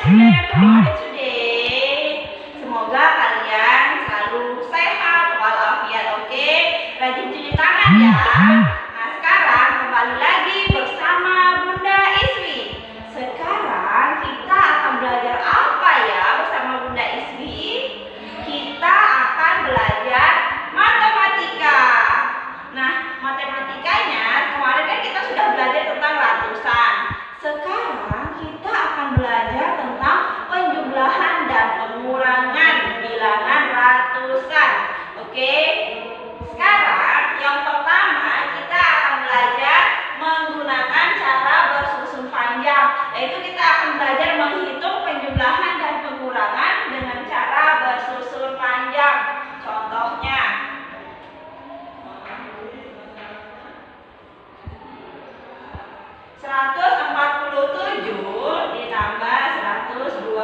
today. Semoga kalian selalu sehat walafiat, oke? Rajin cuci tangan ya. Nah, sekarang kembali lagi bersama Bunda Iswi. Sekarang kita akan belajar apa ya bersama Bunda Iswi? Kita akan belajar matematika. Nah, matematikanya kemarin kan kita sudah belajar tentang ratusan. Sekarang kita akan belajar tentang penjumlahan dan pengurangan bilangan ratusan. Oke? Sekarang yang pertama kita akan belajar menggunakan cara bersusun panjang. Yaitu kita akan belajar menghitung penjumlahan dan pengurangan dengan cara bersusun panjang. Contohnya, 147 ditambah 126.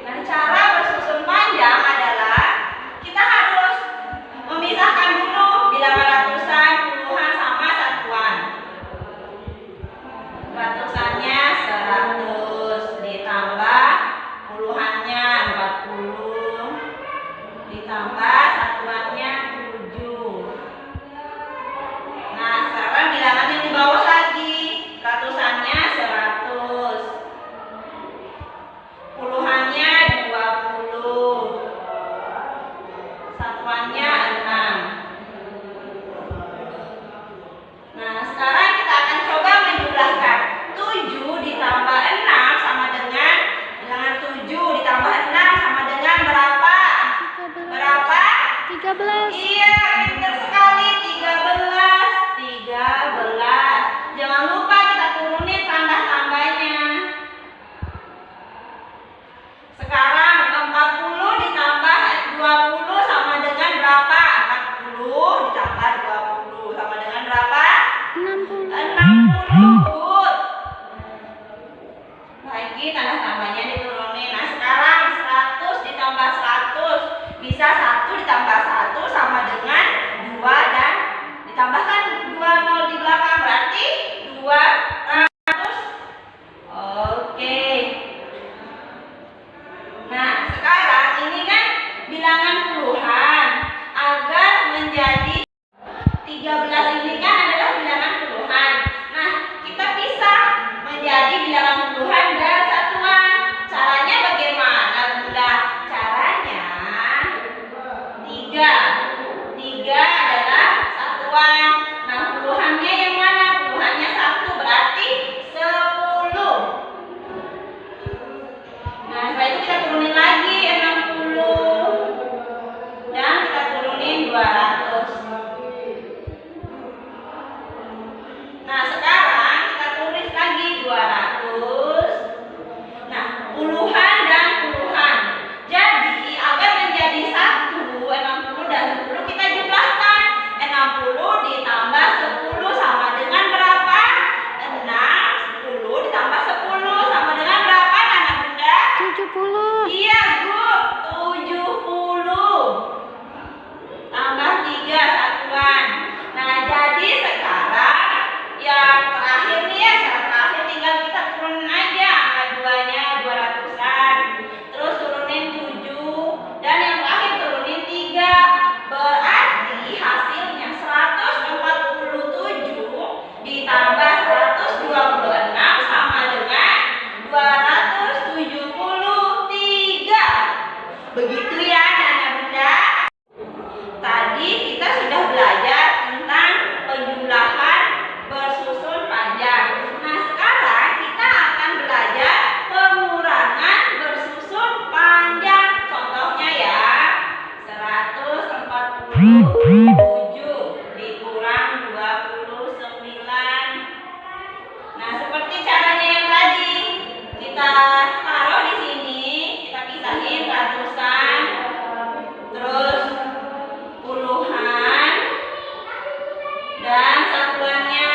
Nah, cara bersusun panjang adalah kita harus memisahkan dulu bilangan ratusan, puluhan sama satuan. Ratusannya 100 ditambah puluhannya 40 ditambah satuannya 7. Nah, sekarang bilangan yang di bawah lagi. Ratusannya 100. Puluhannya 20. Satuannya 6. Nah, sekarang kita akan coba menjumlahkan. 7 ditambah 6 sama dengan bilangan 7 ditambah 6 sama dengan berapa? 13. Berapa? 13. Iya, pintar sekali. 13. Jangan lupa kita turunin tanda-tandanya. Sekarang 40 ditambah 20 sama dengan berapa? 40 ditambah 20 sama dengan berapa? 60. 60. Good. Lagi tanda-tandanya diturunin. Nah, sekarang 100 ditambah 100 bisa 1 ditambah 1 sama dengan 2 dan ditambahkan 2 nol di belakang berarti 200. Oke. Nah, sekarang ini kan bilangan puluhan. Agar menjadi 13 ini kan adalah bilangan puluhan. Nah, kita pisah menjadi bilangan puluhan dan satuan. Caranya bagaimana, Bunda? Caranya 3 adalah satuan. Nah, puluhannya yang mana? Puluhannya 1 berarti 10. Nah, setelah itu kita turunin lagi 60 dan kita turunin 200. Nah, sekarang kita tulis lagi 200. Nah, puluhan dan puluhan. Jadi agar menjadi 1, 60 dan 10 kita jumlahkan. 60 ditambah 10 sama dengan berapa? 6. 10 ditambah 10 sama dengan berapa, Nana Bunda? 70. Iya, Bu. 70. Tambah 3 satuan. Nah, jadi sekarang yang terakhir nih ya, syarat terakhir tinggal kita turunin aja angka 2-nya 200-an. Terus turunin 7 dan yang terakhir turunin 3. Berarti hasilnya 147 ditambah 126 sama dengan 273. Begitu ya, Nana Bunda. Tadi kita sudah belajar tentang penjumlahan bersusun panjang. Nah, sekarang kita akan belajar pengurangan bersusun panjang. Contohnya ya, 147 dikurang 29. Nah, seperti caranya yang tadi. Kita taruh di sini, kita pisahin ratusan, terus puluhan dan satuannya.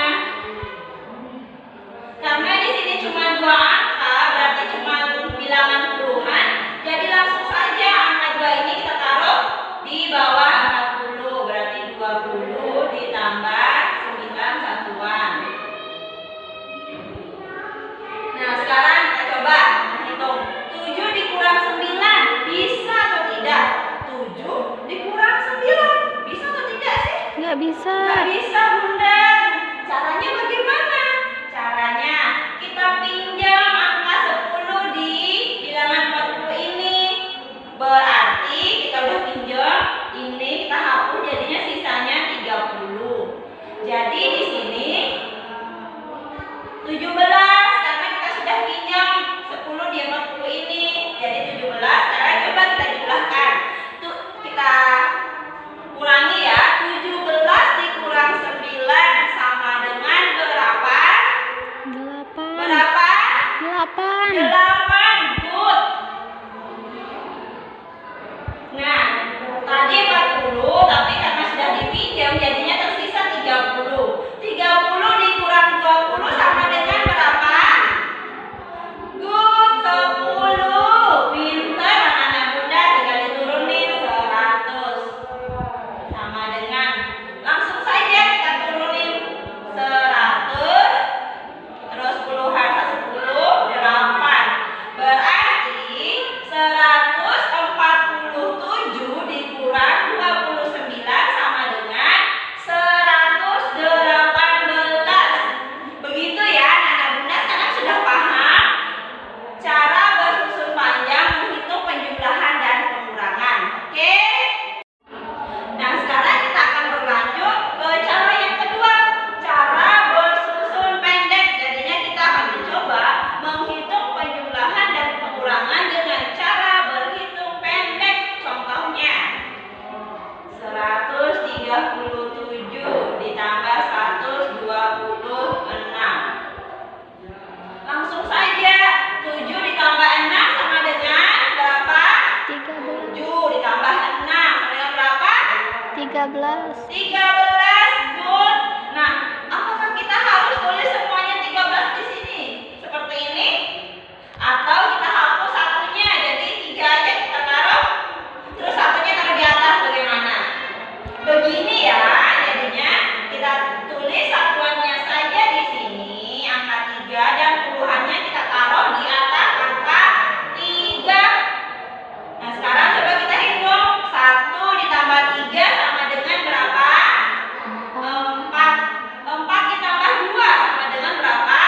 Karena di sini cuma 2 angka, berarti cuma bilangan puluhan. Jadi langsung saja angka 2 ini kita taruh di bawah 40, berarti 20 ditambah 9 satuan. 13. 13, good. Nah, apakah kita harus tulis semuanya 13 di sini? Seperti ini? Atau kita hapus satunya, jadi 3 aja kita taruh, terus satunya taruh di atas, bagaimana? Begini ya, jadinya kita tulis satuannya saja di sini, angka 3, dan puluhannya kita taruh di atas angka 3. Nah, sekarang coba kita hitung. 1 ditambah 3 sama dengan berapa? 4. 4 ditambah 2 sama dengan berapa?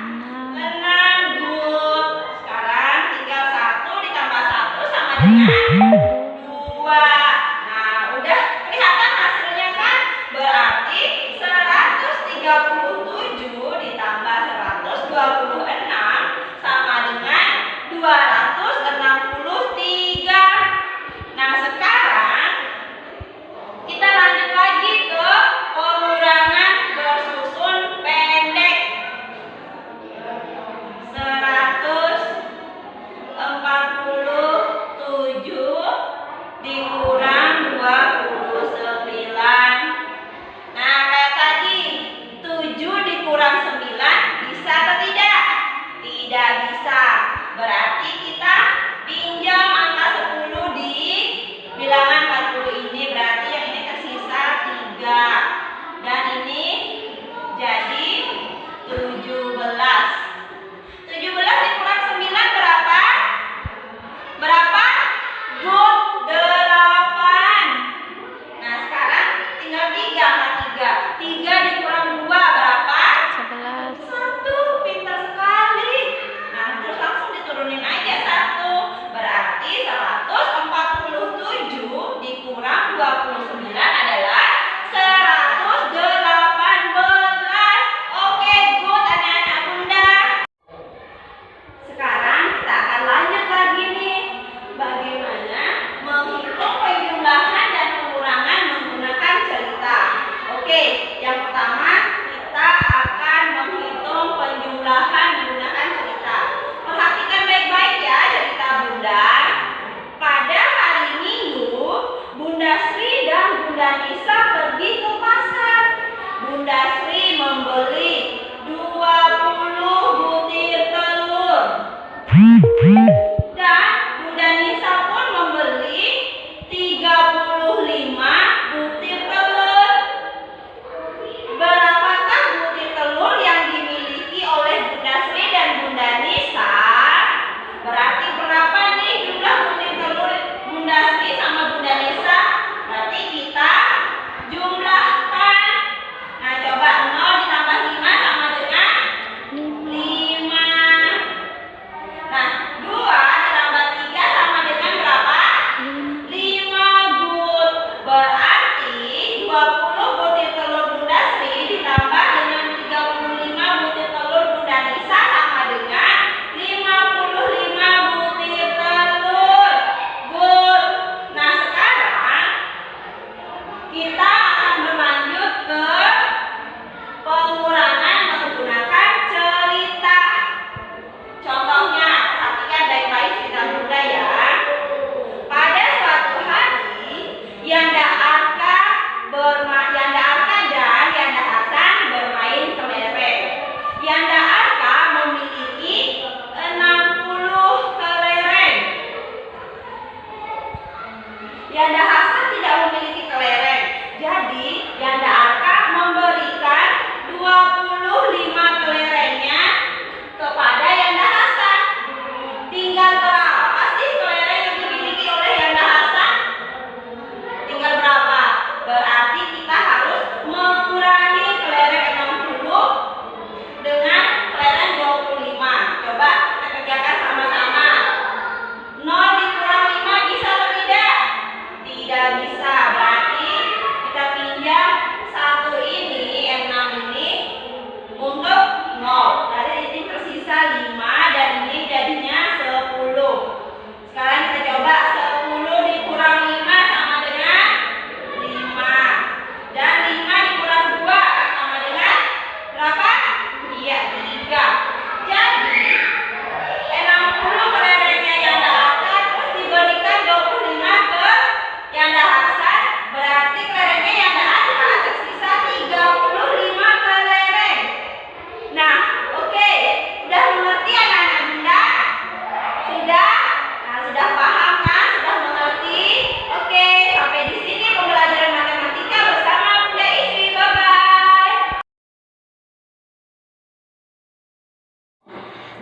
6. Good. Sekarang tinggal 1 ditambah 1 sama dengan 2. Nah, udah kelihatan hasilnya kan? Berarti 137 ditambah 126 sama dengan 263. Nah, sekarang kita lanjut lagi ke pengurangan bersusun pendek. 147 dikurang 29. Nah, kayak tadi, 7 dikurang 9 bisa atau tidak? Tidak bisa. Berarti kita pinjam angka 10 di bilangan 40 ini. Berarti yang ini tersisa 3. Dan ini jadi 17. 17 dikurang 9 berapa? Berapa? Good, 8. Nah, sekarang tinggal 3, angka 3. 3 dikurang 2 berapa? 11. 1. Pintar sekali. Nah, terus langsung diturunin aja 1. Berarti 147 dikurang 29 adalah 118. Oke, good anak-anak bunda. Sekarang kita akan lanjut lagi nih. Bagaimana menghitung penjumlahan dan pengurangan menggunakan cerita. Oke, yang pertama kita akan menghitung penjumlahan menggunakan cerita. Perhatikan baik-baik ya cerita bunda. Pada hari Minggu, Bunda Sri dan Bunda Nisa pergi ke pasar. Bunda Sri membeli 20 butir telur. Dan Bunda Nisa pun membeli 35 butir telur. Berapakah butir telur yang dimiliki oleh Bunda Sri dan Bunda Nisa? Berarti berapa nih jumlah butir telur Bunda Sri sama Bunda Nisa? Berarti kita jumlahkan. Nah, coba 0 ditambah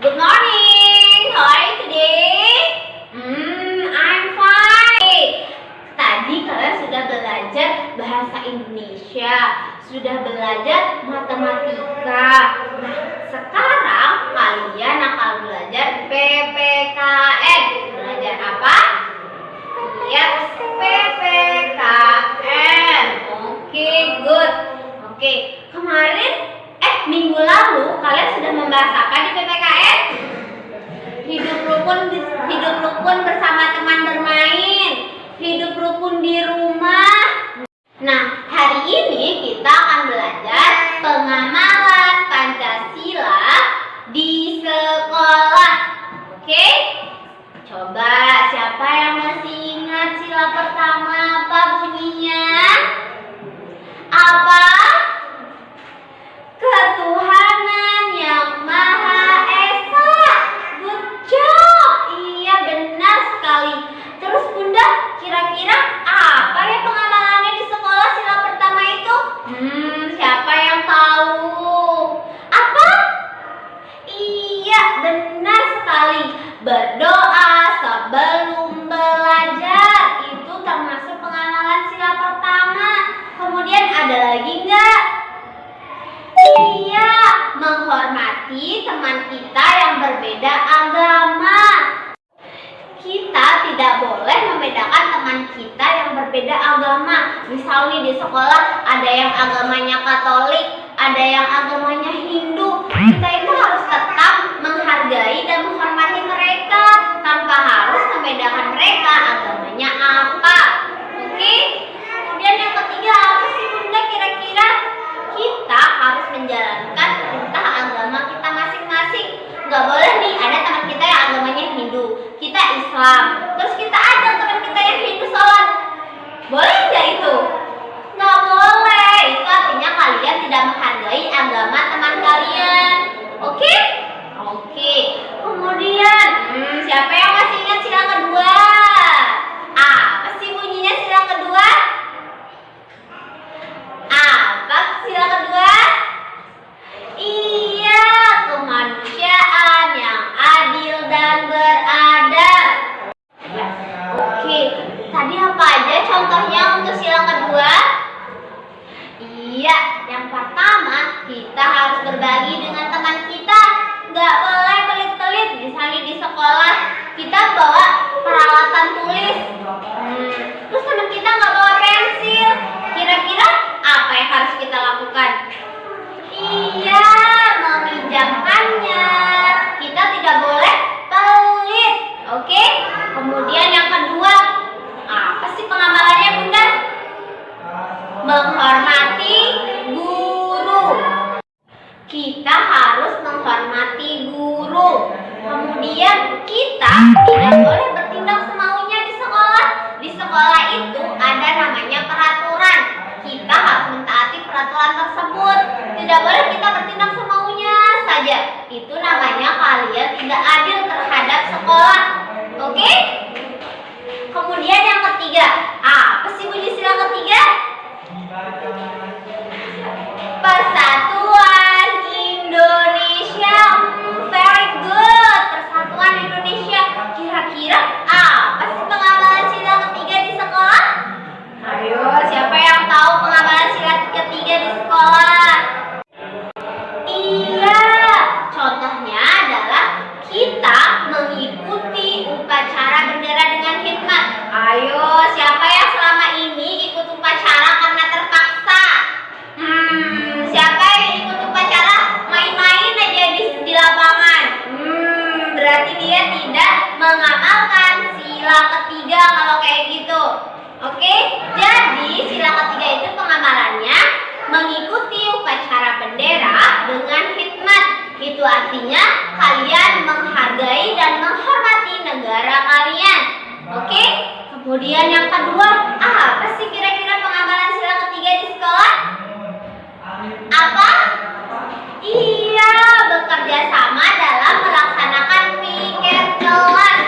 Good morning. How are you today? I'm fine. Tadi kalian sudah belajar bahasa Indonesia, sudah belajar matematika. Nah, sekarang kalian akan belajar PPKN. Belajar apa? Yes, PPKN. Oke, good. Oke, minggu lalu kalian sudah membahas apa di PPKN? Hidup rukun bersama teman bermain, hidup rukun di rumah. Nah, hari ini kita akan belajar pengamalan Pancasila di sekolah. Oke? Coba siapa yang masih ingat sila pertama apa bunyinya? Apa? Ketuhanan yang Maha Esa. Good job. Iya, benar sekali. Terus Bunda, kira-kira apa ya pengamalannya di sekolah sila pertama itu? Siapa yang tahu? Apa? Iya, benar sekali. Berdoa sebelum belajar. Itu termasuk pengamalan sila pertama. Kemudian ada lagi enggak? Iya, menghormati teman kita yang berbeda agama. Kita tidak boleh membedakan teman kita yang berbeda agama. Misalnya di sekolah ada yang agamanya Katolik, ada yang agamanya Hindu. Kita itu harus tetap menghargai dan menghormati mereka tanpa harus membedakan mereka agamanya apa. Oke? Kemudian yang ketiga apa sih Bunda kira-kira? Kita harus menjalankan perintah agama kita masing-masing. Gak boleh nih ada teman kita yang agamanya Hindu, kita Islam, terus kita ajak teman kita yang Hindu sholat. Boleh nggak itu? Gak boleh. Itu artinya kalian tidak menghargai agama teman kalian. Oke? Oke. Kemudian siapa yang masih ingat sila kedua? Apa sih bunyinya sila kedua? Apa sila kedua? Iya, kemanusiaan yang adil dan beradab. Oke, tadi apa aja contohnya untuk sila kedua? Iya, yang pertama kita harus berbagi dengan teman kita. Gak boleh pelit-pelit. Misalnya di sekolah kita bawa peralatan tulis, terus teman kita gak bawa pensil. Kira-kira apa yang harus kita lakukan? Iya, meminjamkannya. Kita tidak boleh pelit. Oke? Kemudian yang kedua, apa sih pengamalannya Bunda? Menghormati guru. Kita harus menghormati guru. Kemudian kita tidak boleh bertindak semaunya di sekolah. Di sekolah itu ada namanya peraturan. Kita harus mentaati peraturan tersebut. Tidak boleh kita bertindak semaunya saja. Itu namanya kalian tidak adil terhadap sekolah. Oke? Kemudian yang ketiga, apa sih bunyi sila ketiga? Persatuan Indonesia. Very good. Persatuan Indonesia. Kira-kira apa sih pengamalan sila ketiga di sekolah? Ayo, siapa yang tahu pengamalan sila ketiga di sekolah? Iya, contohnya adalah kita mengikuti upacara bendera dengan hikmat. Ayo, siapa yang selama ini ikut upacara karena terpaksa? Siapa yang ikut upacara main-main aja di lapangan? Berarti dia tidak mengamalkan sila ketiga kalau kayak gitu. Oke, jadi sila ketiga itu pengamalannya mengikuti upacara bendera dengan hikmat. Itu artinya kalian menghargai dan menghormati negara kalian. Oke? Kemudian yang kedua, apa sih kira-kira pengamalan sila ketiga di sekolah? Apa? Iya, bekerja sama dalam melaksanakan piket kelas.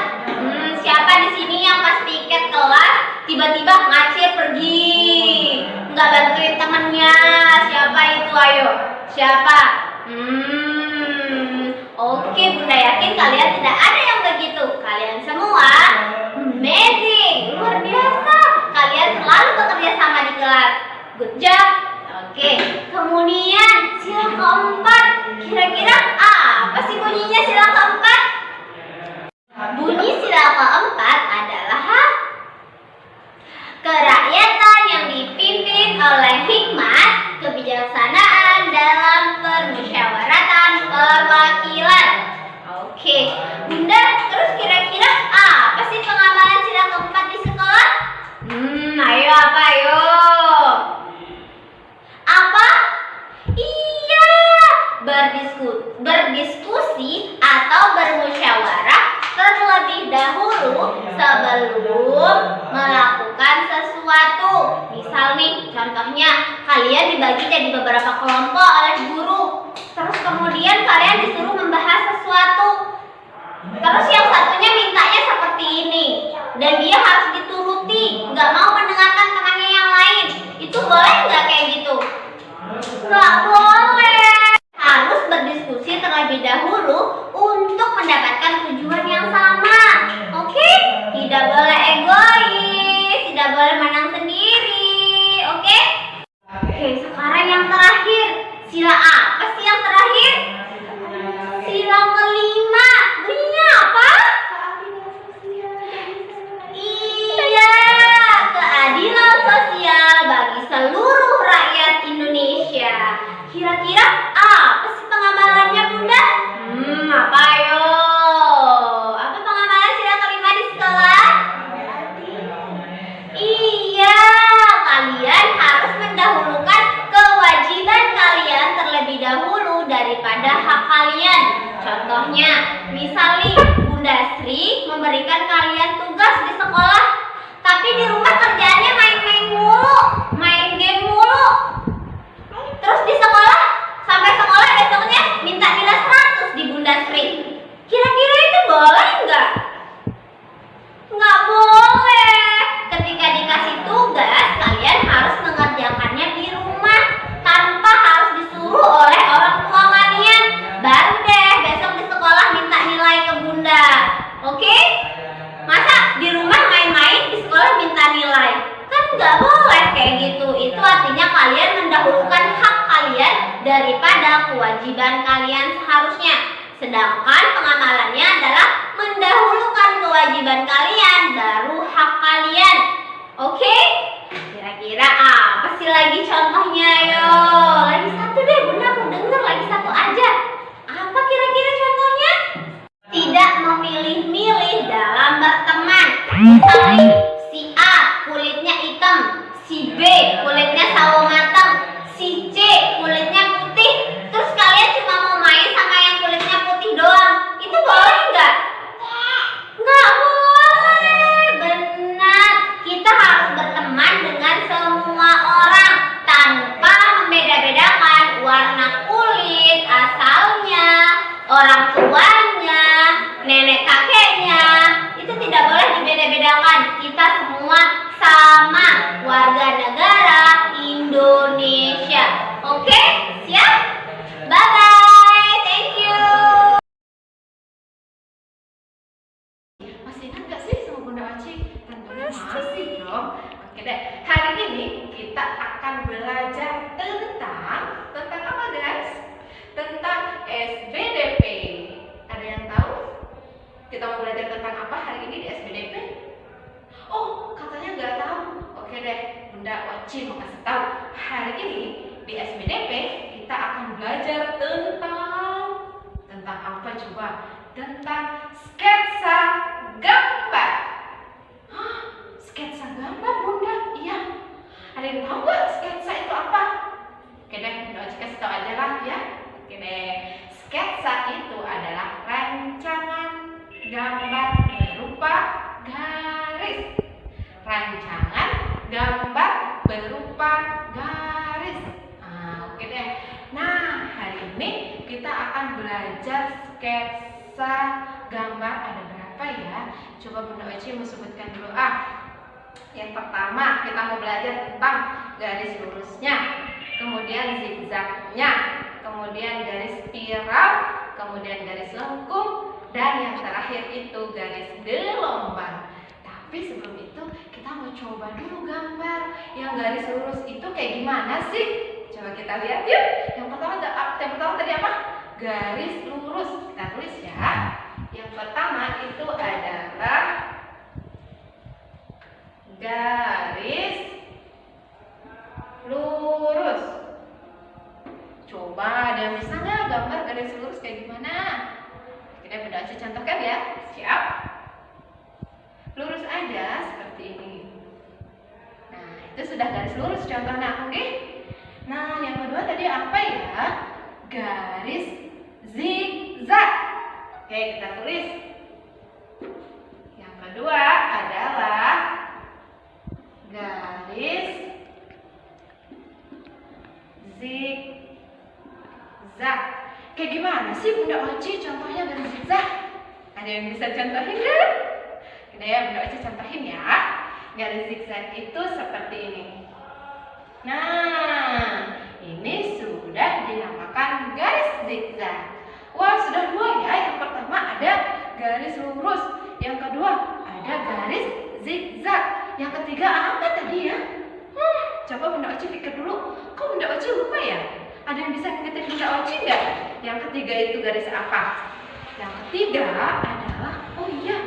Siapa di sini yang pas piket kelas tiba-tiba ngacir pergi, nggak bantuin temennya? Siapa itu? Ayo, siapa? Oke, Bunda yakin kalian tidak ada yang begitu. Kalian semua amazing, luar biasa. Kalian selalu bekerja sama di kelas. Good job. Oke, kemudian sila keempat. Kira-kira apa sih bunyinya sila keempat? Bunyi sila keempat adalah kerakyatan yang dipimpin oleh hikmat, kebijaksanaan dalam permusyawaratan perwakilan. Oke, Bunda, terus kira-kira apa sih pengamalan sila keempat di sekolah? Ayo apa ayo? Apa? Iya, berdiskusi atau bermusyawarah terlebih dahulu sebelum melakukan sesuatu. Misal nih, contohnya kalian dibagi jadi beberapa kelompok oleh guru. Terus kemudian kalian disuruh membahas sesuatu. Terus yang satunya mintanya seperti ini, dan dia harus dituruti, nggak mau mendengarkan temannya yang lain. Itu boleh nggak kayak gitu? Nggak boleh. Harus berdiskusi terlebih dahulu untuk mendapatkan tujuan yang sama. Oke? Tidak boleh egois, tidak boleh menang sendiri. Oke? Oke, sekarang yang terakhir. Sila apa sih yang terakhir? Sila kelima. Bunyinya apa? Iya, keadilan sosial bagi seluruh rakyat Indonesia. Kira-kira apa sih pengamalannya, Bunda? Apa ayo? Apa pengamalan sila kelima di sekolah? Iya, kalian harus mendahulukan kewajiban kalian terlebih dahulu daripada hak kalian. Contohnya, misal nih, Bunda Sri memberikan kalian tugas di sekolah, tapi di rumah kerjaannya main-main mulu, main game mulu. Terus di sekolah, sampai sekolah besoknya minta nilai 100 di Bunda Sri. Kira-kira itu boleh nggak? Nggak boleh. Ketika dikasih tugas, kalian harus mengerjakannya di rumah tanpa harus disuruh oleh orang tua kalian. Baru deh besok di sekolah minta nilai ke Bunda. Oke? Masa di rumah main-main, di sekolah minta nilai? Kan nggak boleh kayak gitu. Itu artinya kalian mendahulukan hak kalian daripada kewajiban kalian seharusnya. Sedangkan pengamalannya adalah mendahulukan kewajiban kalian baru hak kalian. Oke? Kira-kira apa sih lagi contohnya? Yo, lagi satu deh, Bunda mau denger lagi satu aja. Apa kira-kira contohnya? Tidak memilih-milih dalam berteman. Misalnya si A kulitnya hitam, si B kulitnya sawo matang, si C kulitnya putih. Terus kalian cuma mau main sama yang kulitnya putih doang. Itu boleh nggak? Nggak boleh. Benar. Kita harus berteman dengan semua orang tanpa membeda-bedakan warna kulit, asalnya, orang tuanya, nenek kakeknya. Itu tidak boleh dibeda-bedakan. Kita semua sama, warga negara Indonesia. Oke? Siap? Bye-bye. Thank you. Masih ingat gak sih sama Bunda Oci? Tentunya masih dong. Oke deh, hari ini kita akan belajar tentang apa guys? Tentang SBDP. Ada yang tahu? Kita mau belajar tentang apa hari ini di SBDP? Oh, katanya nggak tahu. Oke deh, Bunda Oci mau kasih tahu. Hari ini di SBDP kita akan belajar tentang apa coba? Tentang sketsa gambar. Hah, sketsa gambar Bunda? Iya. Ada yang tahu nggak sketsa itu apa? Oke deh, Bunda Oci kasih tahu aja lah ya. Oke deh, sketsa itu adalah rancangan gambar berupa garis. Rancangan gambar berupa garis. Oke deh. Nah, hari ini kita akan belajar sketsa gambar. Ada berapa ya? Coba Bunda Oci mau sebutkan dulu. Yang pertama kita mau belajar tentang garis lurusnya, kemudian zigzagnya, kemudian garis spiral, kemudian garis lengkung, dan yang terakhir itu garis gelombang. Tapi sebelum itu kita mau coba dulu gambar yang garis lurus itu kayak gimana sih? Coba kita lihat yuk. Yang pertama tadi apa? Garis lurus. Kita tulis ya. Yang pertama itu adalah garis lurus. Coba ada yang bisa nggak gambar garis lurus kayak gimana? Kita Bunda Oci contohkan ya. Siap? Lurus aja seperti ini. Nah, itu sudah garis lurus contohnya, oke? Nah, yang kedua tadi apa ya? Garis zigzag. Oke, kita tulis. Yang kedua adalah garis zigzag. Kayak gimana sih Bunda Oci contohnya garis zigzag? Ada yang bisa contohin nggak? Kita ya Bunda Oci contohin ya. Garis zigzag itu seperti ini. Nah, ini sudah dinamakan garis zigzag. Wah, sudah dua ya. Yang pertama ada garis lurus, yang kedua ada garis zigzag, yang ketiga apa tadi ya? Coba Bunda Oci pikir dulu. Kok Bunda Oci lupa ya? Ada yang bisa ngingetin Bunda Oci nggak? Yang ketiga itu garis apa? Yang ketiga adalah, oh iya,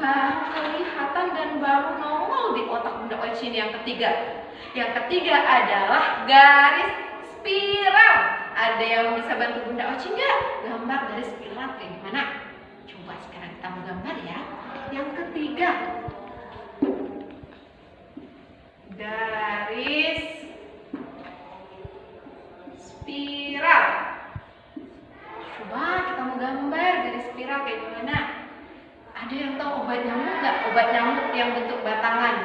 baru kelihatan dan baru nongol di otak Bunda Oci ini yang ketiga. Yang ketiga adalah garis spiral. Ada yang bisa bantu Bunda Oci nggak? Gambar garis spiral kayak gimana? Coba sekarang kita mau gambar ya. Yang ketiga, garis spiral. Coba kita mau gambar garis spiral kayak gimana? Ada yang tahu obat nyamuk nggak? Obat nyamuk yang bentuk batangan,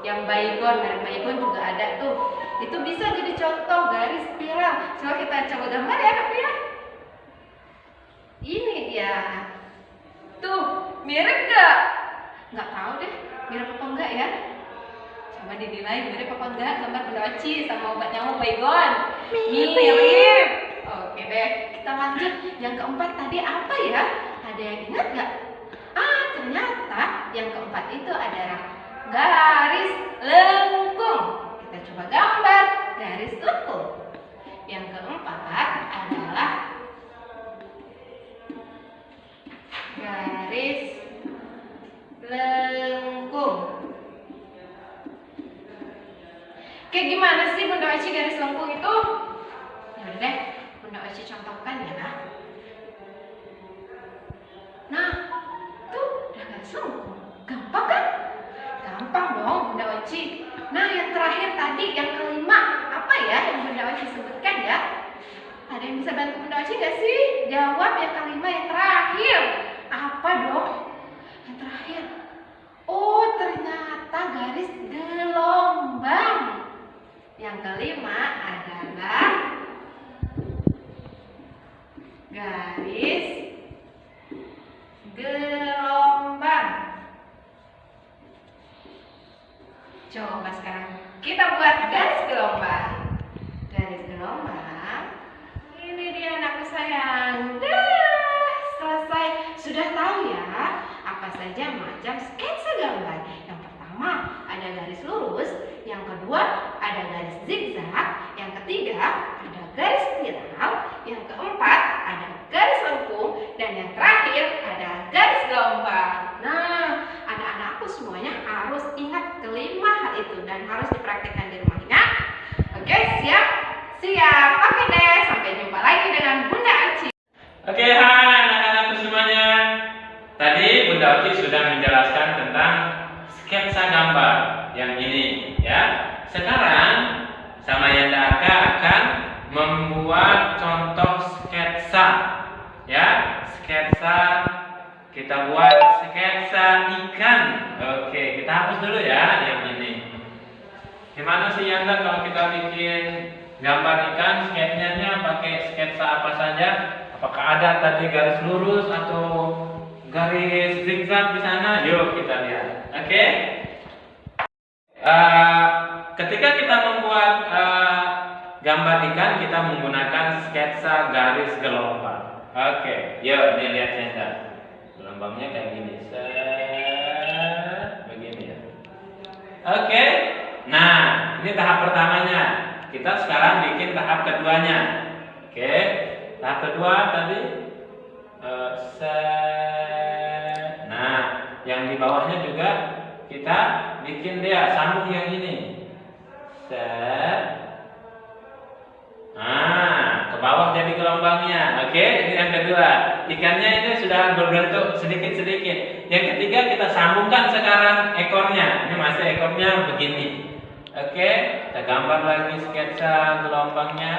yang baygon, merek baygon juga ada tuh. Itu bisa jadi contoh garis spiral. Coba kita coba gambar ya, Kak ya. Ini dia. Tuh, mirip nggak? Nggak tahu deh, mirip apa enggak ya? Coba dinilai mirip apa enggak gambar Bunda Oci sama obat nyamuk baygon. Mirip. Oke deh, kita lanjut. Yang keempat tadi apa ya? Ada yang ingat nggak? Ternyata yang keempat itu adalah garis lengkung. Kita coba gambar garis lengkung. Yang keempat adalah garis lengkung. Kayak gimana sih Bunda Oci garis lengkung itu? Ya deh, Bunda Oci contohkan ya. Nah, tuh udah garis lengkung. Gampang kan? Gampang dong Bunda Oci. Nah, yang terakhir tadi, yang kelima, apa ya yang Bunda Oci sebutkan ya? Ada yang bisa bantu Bunda Oci nggak sih? Jawab yang kelima, yang terakhir. Apa dong? Yang terakhir. Oh, ternyata garis gelombang. Yang kelima adalah garis gelombang. Coba sekarang kita buat garis gelombang. Garis gelombang. Ini dia anakku sayang. Dah, selesai. Sudah tahu ya apa saja macam sketsa gambar. Yang pertama ada garis lurus, yang kedua ada garis zigzag, yang ketiga ada garis spiral, yang keempat ada garis lengkung, dan yang terakhir ada garis gelombang. Nah, anak-anakku semuanya harus ingat kelima hal itu dan harus dipraktikkan di rumahnya. Oke, siap? Siap. Oke deh, sampai jumpa lagi dengan Bunda Oci. Oke, hai anak-anakku semuanya. Tadi Bunda Oci sudah menjelaskan tentang sketsa gambar yang ini ya. Sekarang sama Yanda Arka akan membuat contoh sketsa ya. Sketsa, kita buat sketsa ikan. Oke, kita hapus dulu ya yang ini. Gimana sih Yanda kalau kita bikin gambar ikan, sketsanya pakai sketsa apa saja? Apakah ada tadi garis lurus atau garis zigzag di sana? Yuk kita lihat. Oke. Ketika kita membuat gambar ikan, kita menggunakan sketsa garis gelombang. Oke, yuk nih lihat Senda. Gelombangnya kayak gini. Begini ya. Oke. Nah, ini tahap pertamanya. Kita sekarang bikin tahap keduanya. Oke. Tahap kedua tadi Nah, yang di bawahnya juga kita bikin dia sambung yang ini. Nah, ke bawah jadi gelombangnya. Oke, ini yang kedua. Ikannya ini sudah berbentuk sedikit-sedikit. Yang ketiga kita sambungkan sekarang ekornya. Ini masih ekornya begini. Oke, kita gambar lagi sketsa gelombangnya.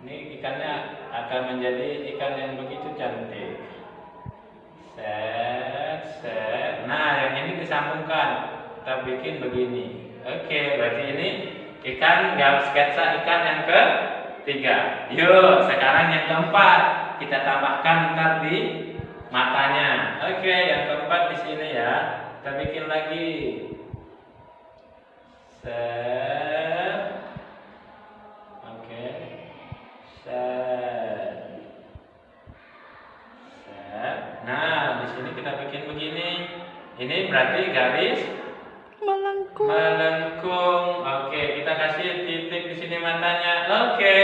Ini ikannya akan menjadi ikan yang begitu cantik. Nah, yang ini disambungkan. Kita bikin begini. Oke, berarti ini ikan, sketsa ikan yang ketiga. Yuk, sekarang yang keempat kita tambahkan ntar di matanya. Oke, yang keempat di sini ya. Kita bikin lagi. Oke. Nah, di sini kita bikin begini. Ini berarti garis melengkung. Oke, kita kasih titik di sini matanya. Oke,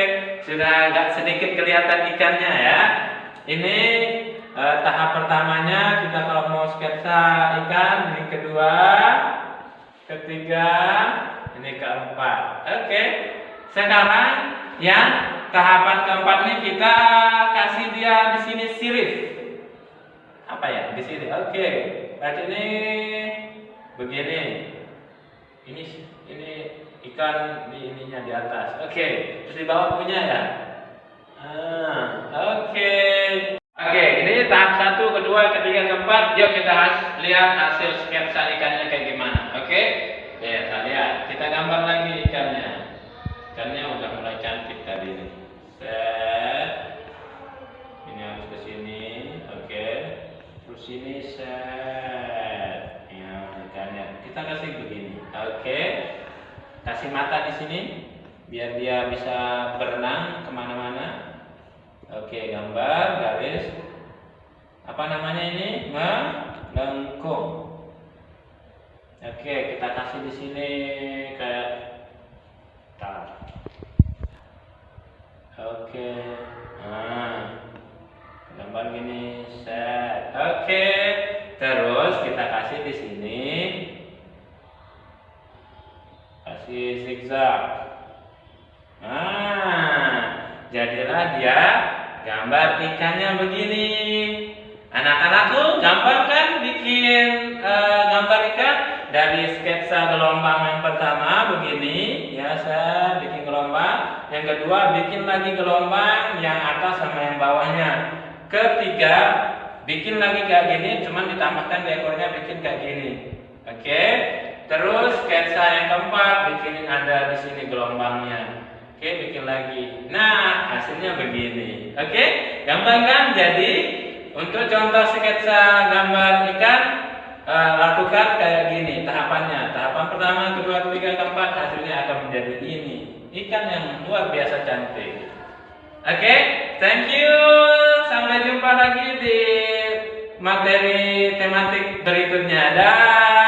sudah agak sedikit kelihatan ikannya ya. Ini tahap pertamanya kita kalau mau sketsa ikan. Ini kedua, ketiga, ini keempat. Oke, sekarang yang tahapan keempat ini kita kasih dia di sini sirip. Apa ya di sini? Oke, berarti ini begini. Ini ikan di ininya di atas. Oke, terus di bawah punya ya. Oke, ini tahap 1, kedua, ketiga, keempat. Yuk kita lihat hasil sketsa ikannya kayak gimana. Oke, kita lihat. Kita gambar lagi ikannya. Ikannya udah mulai cantik tadi ini. Ini harus ke sini. Oke, terus ini ya, ikannya kita kasih begini. Oke, kasih mata di sini biar dia bisa berenang kemana-mana. Oke, gambar garis apa namanya ini, melengkung. Oke, kita kasih di sini kayak tar. Oke, nah gambar gini set. Oke, terus kita kasih di sini kasih zigzag. Nah, jadilah dia gambar ikannya begini. Anak-anakku gambar kan bikin gambar ikan dari sketsa gelombang yang pertama begini ya, saya bikin gelombang. Yang kedua bikin lagi gelombang yang atas sama yang bawahnya. Ketiga bikin lagi kayak gini, cuman ditambahkan di ekornya bikin kayak gini. Oke, terus sketsa yang keempat bikinin ada di sini gelombangnya. Oke, bikin lagi. Nah, hasilnya begini. Oke, gampang kan? Jadi untuk contoh sketsa gambar ikan, lakukan kayak gini tahapannya. Tahapan pertama, kedua, ketiga, keempat, hasilnya akan menjadi ini. Ikan yang luar biasa cantik. Oke, thank you. Sampai jumpa lagi di materi tematik berikutnya. Dah.